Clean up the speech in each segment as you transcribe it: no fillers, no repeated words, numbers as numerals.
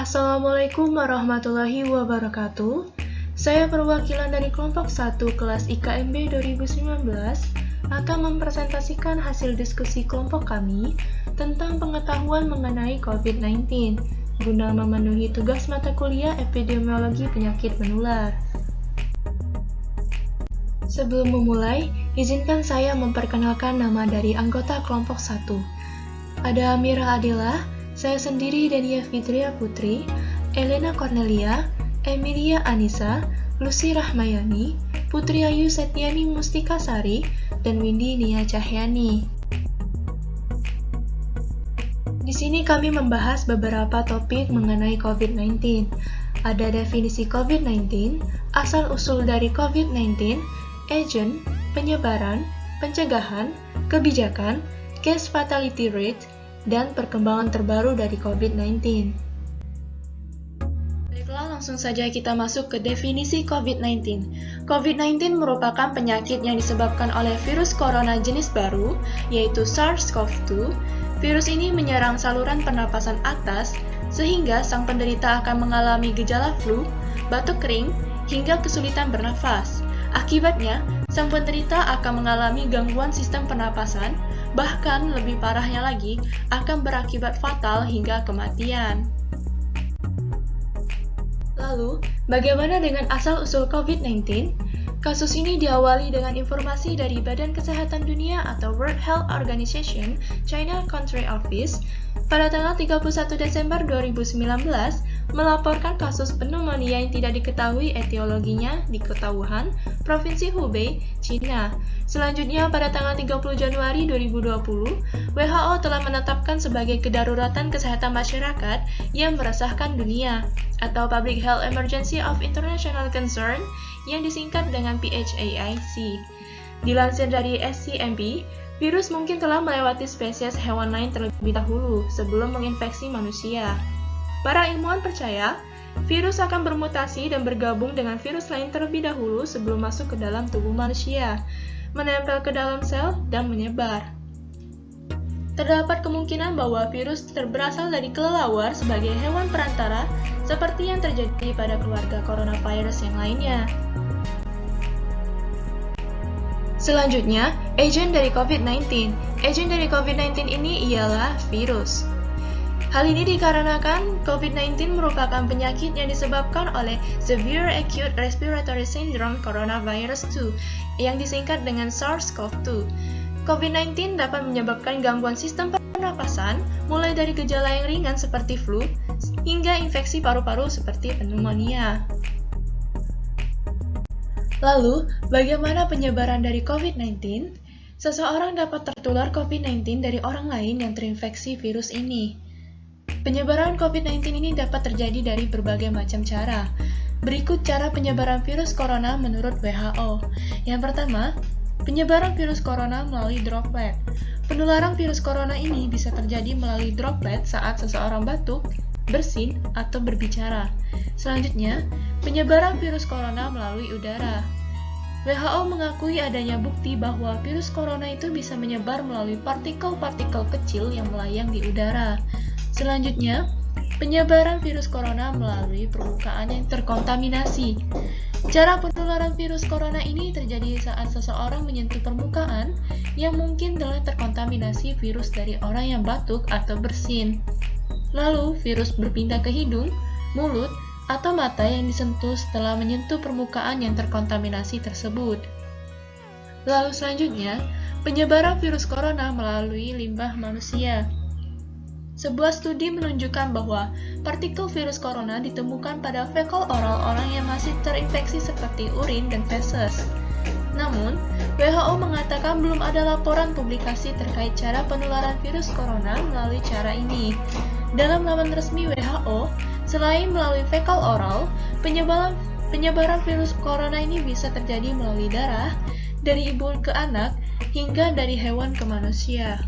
Assalamualaikum warahmatullahi wabarakatuh. Saya perwakilan dari kelompok 1 kelas IKMB 2019 akan mempresentasikan hasil diskusi kelompok kami tentang pengetahuan mengenai COVID-19 guna memenuhi tugas mata kuliah epidemiologi penyakit menular. Sebelum memulai, izinkan saya memperkenalkan nama dari anggota kelompok 1. Ada Amira Adela, saya sendiri Dania Fitria Putri, Elena Cornelia, Emilia Anissa, Lucy Rahmayani, Putri Ayu Setiani Mustika Sari, dan Windy Nia Cahyani. Di sini kami membahas beberapa topik mengenai COVID-19. Ada definisi COVID-19, asal-usul dari COVID-19, agent, penyebaran, pencegahan, kebijakan, case fatality rate, dan perkembangan terbaru dari COVID-19. Baiklah, langsung saja kita masuk ke definisi COVID-19. COVID-19 merupakan penyakit yang disebabkan oleh virus corona jenis baru, yaitu SARS-CoV-2. Virus ini menyerang saluran pernapasan atas, sehingga sang penderita akan mengalami gejala flu, batuk kering, hingga kesulitan bernafas. Akibatnya, sang penderita akan mengalami gangguan sistem pernapasan, bahkan lebih parahnya lagi, akan berakibat fatal hingga kematian. Lalu, bagaimana dengan asal-usul COVID-19? Kasus ini diawali dengan informasi dari Badan Kesehatan Dunia atau World Health Organization, China Country Office, pada tanggal 31 Desember 2019, melaporkan kasus pneumonia yang tidak diketahui etiologinya di kota Wuhan, Provinsi Hubei, China. Selanjutnya, pada tanggal 30 Januari 2020, WHO telah menetapkan sebagai kedaruratan kesehatan masyarakat yang meresahkan dunia, atau Public Health Emergency of International Concern, yang disingkat dengan PHAIC. Dilansir dari SCMP, virus mungkin telah melewati spesies hewan lain terlebih dahulu sebelum menginfeksi manusia. Para ilmuwan percaya, virus akan bermutasi dan bergabung dengan virus lain terlebih dahulu sebelum masuk ke dalam tubuh manusia, menempel ke dalam sel, dan menyebar. Terdapat kemungkinan bahwa virus berasal dari kelelawar sebagai hewan perantara, seperti yang terjadi pada keluarga coronavirus yang lainnya. Selanjutnya, agent dari COVID-19. Agent dari COVID-19 ini ialah virus. Hal ini dikarenakan COVID-19 merupakan penyakit yang disebabkan oleh Severe Acute Respiratory Syndrome Coronavirus 2, yang disingkat dengan SARS-CoV-2. COVID-19 dapat menyebabkan gangguan sistem pernapasan, mulai dari gejala yang ringan seperti flu, hingga infeksi paru-paru seperti pneumonia. Lalu, bagaimana penyebaran dari COVID-19? Seseorang dapat tertular COVID-19 dari orang lain yang terinfeksi virus ini. Penyebaran COVID-19 ini dapat terjadi dari berbagai macam cara. Berikut cara penyebaran virus corona menurut WHO. Yang pertama, penyebaran virus corona melalui droplet. Penularan virus corona ini bisa terjadi melalui droplet saat seseorang batuk, bersin, atau berbicara. Selanjutnya, penyebaran virus corona melalui udara. WHO mengakui adanya bukti bahwa virus corona itu bisa menyebar melalui partikel-partikel kecil yang melayang di udara. Selanjutnya, penyebaran virus corona melalui permukaan yang terkontaminasi. Cara penularan virus corona ini terjadi saat seseorang menyentuh permukaan yang mungkin telah terkontaminasi virus dari orang yang batuk atau bersin. Lalu, virus berpindah ke hidung, mulut, atau mata yang disentuh setelah menyentuh permukaan yang terkontaminasi tersebut. Lalu selanjutnya, penyebaran virus corona melalui limbah manusia. Sebuah studi menunjukkan bahwa partikel virus corona ditemukan pada fekal oral orang yang masih terinfeksi seperti urin dan feses. Namun, WHO mengatakan belum ada laporan publikasi terkait cara penularan virus corona melalui cara ini. Dalam laman resmi WHO, selain melalui fekal oral, penyebaran virus corona ini bisa terjadi melalui darah, dari ibu ke anak, hingga dari hewan ke manusia.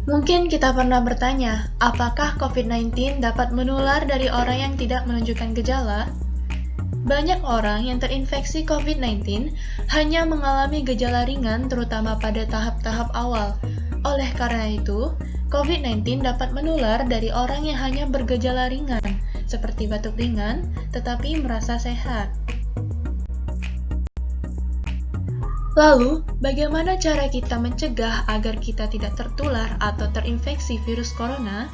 Mungkin kita pernah bertanya, apakah COVID-19 dapat menular dari orang yang tidak menunjukkan gejala? Banyak orang yang terinfeksi COVID-19 hanya mengalami gejala ringan terutama pada tahap-tahap awal. Oleh karena itu, COVID-19 dapat menular dari orang yang hanya bergejala ringan, seperti batuk ringan, tetapi merasa sehat. Lalu, bagaimana cara kita mencegah agar kita tidak tertular atau terinfeksi virus corona?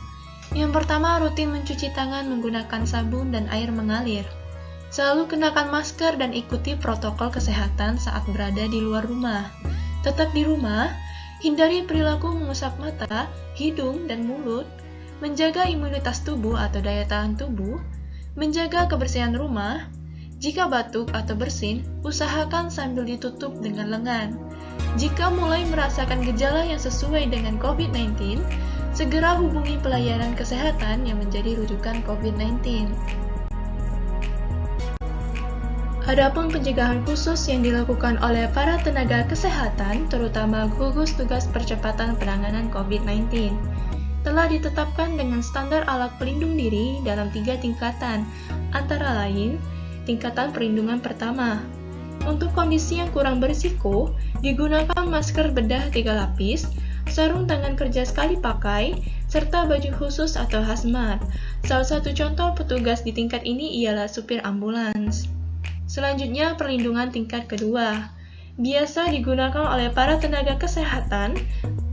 Yang pertama, rutin mencuci tangan menggunakan sabun dan air mengalir. Selalu kenakan masker dan ikuti protokol kesehatan saat berada di luar rumah. Tetap di rumah, hindari perilaku mengusap mata, hidung, dan mulut, menjaga imunitas tubuh atau daya tahan tubuh, menjaga kebersihan rumah. Jika batuk atau bersin, usahakan sambil ditutup dengan lengan. Jika mulai merasakan gejala yang sesuai dengan COVID-19, segera hubungi pelayanan kesehatan yang menjadi rujukan COVID-19. Adapun pencegahan khusus yang dilakukan oleh para tenaga kesehatan, terutama gugus tugas percepatan penanganan COVID-19, telah ditetapkan dengan standar alat pelindung diri dalam 3 tingkatan, antara lain, tingkatan perlindungan pertama. Untuk kondisi yang kurang berisiko, digunakan masker bedah 3 lapis, sarung tangan kerja sekali pakai, serta baju khusus atau hazmat. Salah satu contoh petugas di tingkat ini ialah supir ambulans. Selanjutnya, perlindungan tingkat kedua. Biasa digunakan oleh para tenaga kesehatan,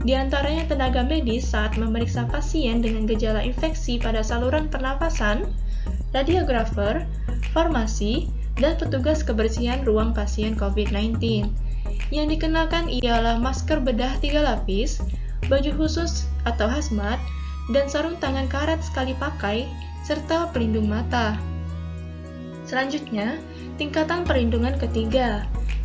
diantaranya tenaga medis saat memeriksa pasien dengan gejala infeksi pada saluran pernafasan, radiografer, farmasi, dan petugas kebersihan ruang pasien COVID-19. Yang dikenakan ialah masker bedah 3 lapis, baju khusus atau hazmat, dan sarung tangan karet sekali pakai, serta pelindung mata. Selanjutnya, tingkatan perlindungan ketiga.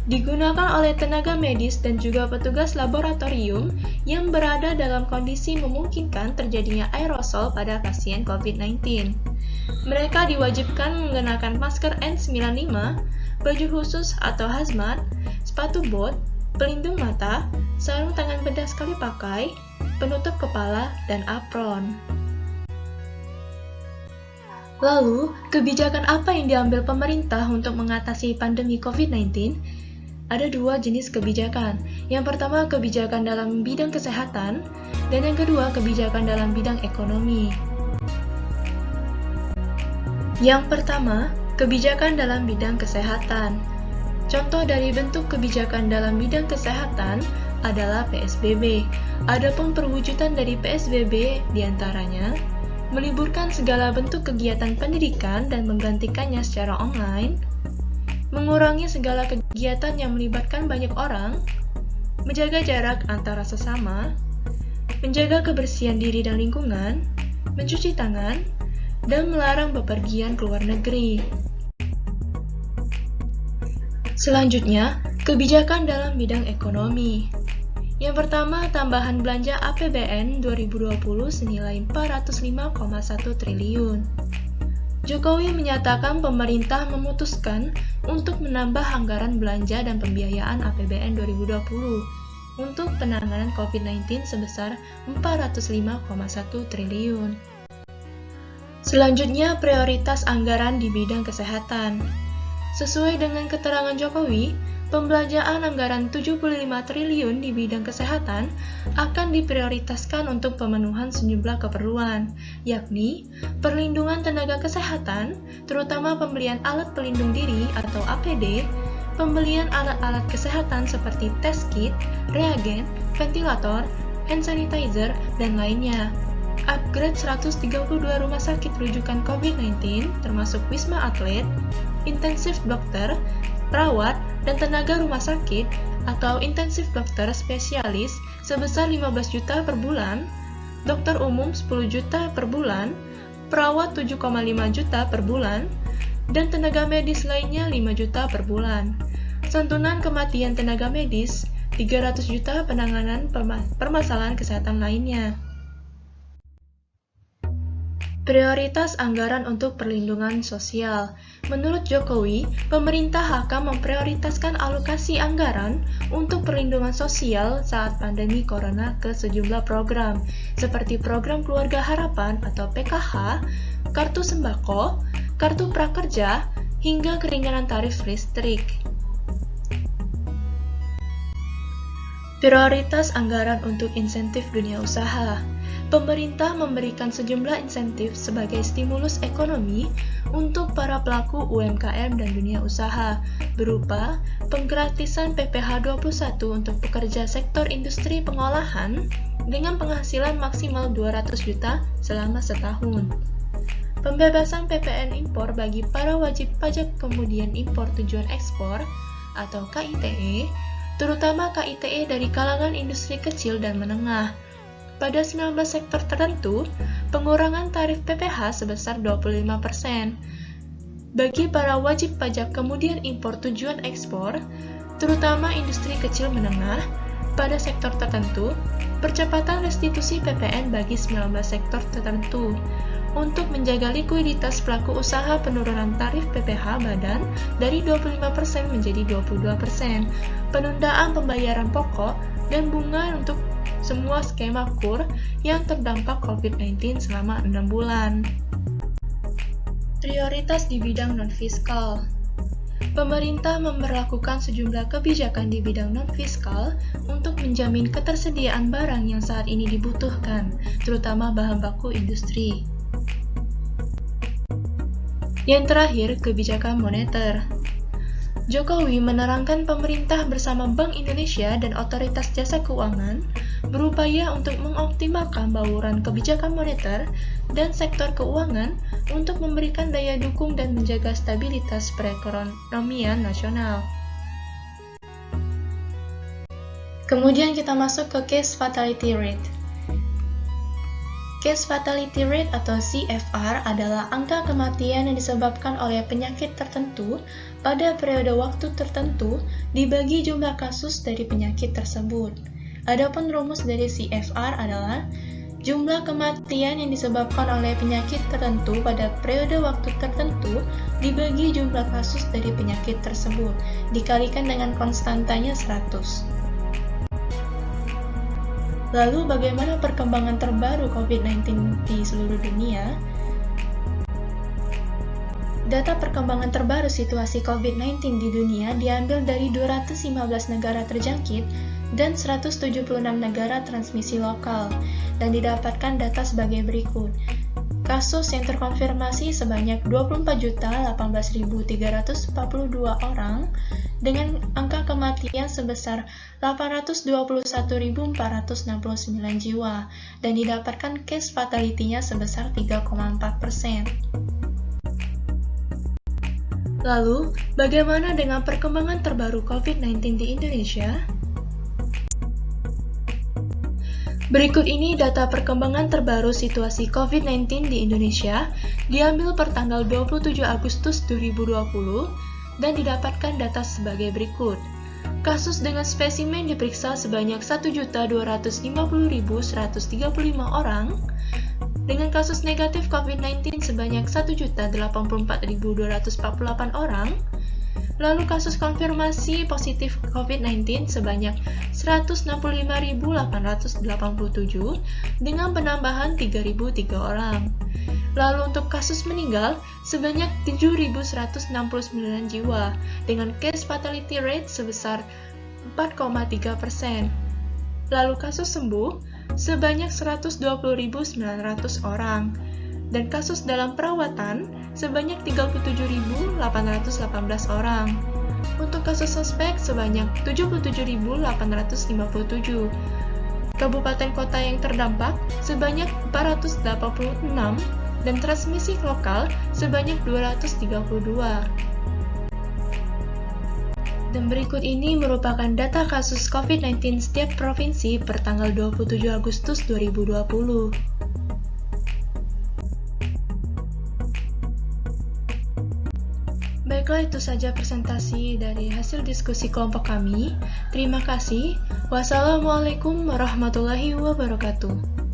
Digunakan oleh tenaga medis dan juga petugas laboratorium yang berada dalam kondisi memungkinkan terjadinya aerosol pada pasien COVID-19. Mereka diwajibkan mengenakan masker N95, baju khusus atau hazmat, sepatu bot, pelindung mata, sarung tangan bedah sekali pakai, penutup kepala, dan apron. Lalu, kebijakan apa yang diambil pemerintah untuk mengatasi pandemi COVID-19? Ada 2 jenis kebijakan. Yang pertama, kebijakan dalam bidang kesehatan, dan yang kedua, kebijakan dalam bidang ekonomi. Yang pertama, kebijakan dalam bidang kesehatan. Contoh dari bentuk kebijakan dalam bidang kesehatan adalah PSBB. Adapun perwujudan dari PSBB diantaranya meliburkan segala bentuk kegiatan pendidikan dan menggantikannya secara online, mengurangi segala kegiatan yang melibatkan banyak orang, menjaga jarak antara sesama, menjaga kebersihan diri dan lingkungan, mencuci tangan, dan melarang bepergian ke luar negeri. Selanjutnya, kebijakan dalam bidang ekonomi. Yang pertama, tambahan belanja APBN 2020 senilai 405,1 triliun. Jokowi menyatakan pemerintah memutuskan untuk menambah anggaran belanja dan pembiayaan APBN 2020 untuk penanganan COVID-19 sebesar 405,1 triliun. Selanjutnya, prioritas anggaran di bidang kesehatan. Sesuai dengan keterangan Jokowi, pembelanjaan anggaran 75 triliun di bidang kesehatan akan diprioritaskan untuk pemenuhan sejumlah keperluan, yakni perlindungan tenaga kesehatan, terutama pembelian alat pelindung diri atau APD, pembelian alat-alat kesehatan seperti test kit, reagen, ventilator, hand sanitizer, dan lainnya. Upgrade 132 rumah sakit rujukan COVID-19, termasuk Wisma Atlet, intensif dokter, perawat, dan tenaga rumah sakit atau intensif dokter spesialis sebesar 15 juta per bulan, dokter umum 10 juta per bulan, perawat 7,5 juta per bulan, dan tenaga medis lainnya 5 juta per bulan. Santunan kematian tenaga medis 300 juta penanganan permasalahan kesehatan lainnya. Prioritas anggaran untuk perlindungan sosial. Menurut Jokowi, pemerintah akan memprioritaskan alokasi anggaran untuk perlindungan sosial saat pandemi corona ke sejumlah program, seperti program Keluarga Harapan atau PKH, kartu sembako, kartu prakerja, hingga keringanan tarif listrik. Prioritas anggaran untuk insentif dunia usaha. Pemerintah memberikan sejumlah insentif sebagai stimulus ekonomi untuk para pelaku UMKM dan dunia usaha, berupa penggratisan PPh 21 untuk pekerja sektor industri pengolahan dengan penghasilan maksimal 200 juta selama setahun. Pembebasan PPN impor bagi para wajib pajak kemudian impor tujuan ekspor atau KITE, terutama KITE dari kalangan industri kecil dan menengah. Pada 19 sektor tertentu, pengurangan tarif PPh sebesar 25%. Bagi para wajib pajak kemudian impor tujuan ekspor, terutama industri kecil menengah, pada sektor tertentu, percepatan restitusi PPN bagi 19 sektor tertentu. Untuk menjaga likuiditas pelaku usaha, penurunan tarif PPh badan dari 25% menjadi 22%, penundaan pembayaran pokok dan bunga untuk semua skema KUR yang terdampak COVID-19 selama 6 bulan. Prioritas di bidang non-fiskal. Pemerintah memberlakukan sejumlah kebijakan di bidang non-fiskal untuk menjamin ketersediaan barang yang saat ini dibutuhkan, terutama bahan baku industri. Yang terakhir, kebijakan moneter. Jokowi menerangkan pemerintah bersama Bank Indonesia dan Otoritas Jasa Keuangan berupaya untuk mengoptimalkan bauran kebijakan moneter dan sektor keuangan untuk memberikan daya dukung dan menjaga stabilitas perekonomian nasional. Kemudian kita masuk ke case fatality rate. Case fatality rate atau CFR adalah angka kematian yang disebabkan oleh penyakit tertentu pada periode waktu tertentu dibagi jumlah kasus dari penyakit tersebut. Adapun rumus dari CFR adalah jumlah kematian yang disebabkan oleh penyakit tertentu pada periode waktu tertentu dibagi jumlah kasus dari penyakit tersebut dikalikan dengan konstantanya 100. Lalu bagaimana perkembangan terbaru COVID-19 di seluruh dunia? Data perkembangan terbaru situasi COVID-19 di dunia diambil dari 215 negara terjangkit dan 176 negara transmisi lokal, dan didapatkan data sebagai berikut. Kasus yang terkonfirmasi sebanyak 24.018.342 orang, dengan angka kematian sebesar 821.469 jiwa, dan didapatkan case fatality-nya sebesar 3,4%. Lalu, bagaimana dengan perkembangan terbaru COVID-19 di Indonesia? Berikut ini data perkembangan terbaru situasi COVID-19 di Indonesia diambil per tanggal 27 Agustus 2020 dan didapatkan data sebagai berikut. Kasus dengan spesimen diperiksa sebanyak 1.250.135 orang, dengan kasus negatif COVID-19 sebanyak 1.084.248 orang, lalu kasus konfirmasi positif COVID-19 sebanyak 165.887 dengan penambahan 3.003 orang. Lalu untuk kasus meninggal sebanyak 7.169 jiwa dengan case fatality rate sebesar 4,3%. Lalu kasus sembuh sebanyak 120.900 orang dan kasus dalam perawatan sebanyak 37.818 orang. Untuk kasus suspek sebanyak 77.857. Kabupaten kota yang terdampak sebanyak 486 dan transmisi lokal sebanyak 232. Dan berikut ini merupakan data kasus COVID-19 setiap provinsi per tanggal 27 Agustus 2020. Baiklah, itu saja presentasi dari hasil diskusi kelompok kami. Terima kasih. Wassalamualaikum warahmatullahi wabarakatuh.